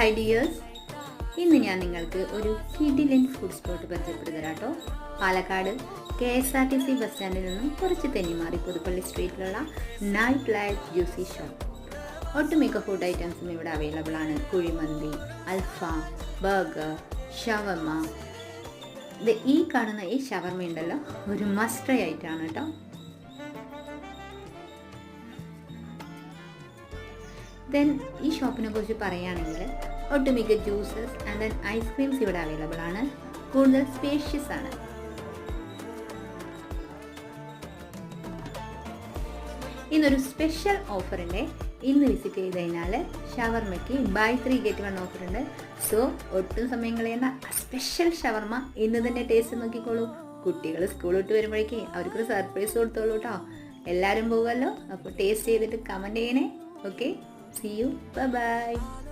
Hi dears, ഇന്ന് ഞാൻ നിങ്ങൾക്ക് ഒരു കിഡിലൻ ഫുഡ് സ്പോട്ട് പരിചയപ്പെടുത്തരാം കേട്ടോ. പാലക്കാട് KSRTC ബസ് സ്റ്റാൻഡിൽ നിന്നും കുറച്ച് തെന്നിമാറി പുതുപ്പള്ളി സ്ട്രീറ്റിലുള്ള നൈറ്റ് ലൈഫ് ജ്യൂസി ഷോപ്പ്. ഒട്ടുമിക്ക ഫുഡ് ഐറ്റംസും ഇവിടെ അവൈലബിൾ ആണ്. കുഴിമന്തി, അൽഫാം, ബർഗർ, ഷവർമ. ഈ കാണുന്ന ഈ ഷവർമ ഉണ്ടല്ലോ, ഒരു മസ്റ്റ് ട്രൈ ആയിട്ടാണ് കേട്ടോ. ദെൻ ഈ ഷോപ്പിനെ കുറിച്ച് പറയുകയാണെങ്കിൽ ഒട്ടുമിക്ക ജ്യൂസസ് ആൻഡ് ദെൻ ഐസ്ക്രീംസ് ഇവിടെ അവൈലബിൾ ആണ്. കൂടുതൽ സ്പേഷ്യസ് ആണ്. ഇന്നൊരു സ്പെഷ്യൽ ഓഫറുണ്ട്. ഇന്ന് വിസിറ്റ് ചെയ്ത് കഴിഞ്ഞാൽ ഷവർമയ്ക്ക് buy 3 get 1 ഓഫറുണ്ട്. സോ ഒട്ടും സമയം കളയേണ്ട, സ്പെഷ്യൽ ഷവർമ ഇന്ന് തന്നെ ടേസ്റ്റ് നോക്കിക്കോളൂ. കുട്ടികൾ സ്കൂൾ വിട്ട് വരുമ്പോഴേക്ക് അവർക്കൊരു സർപ്രൈസ് കൊടുത്തോളൂ കേട്ടോ. എല്ലാവരും പോകുമല്ലോ, അപ്പോൾ ടേസ്റ്റ് ചെയ്തിട്ട് കമൻറ്റ് ചെയ്യണേ. Okay, see you, bye bye.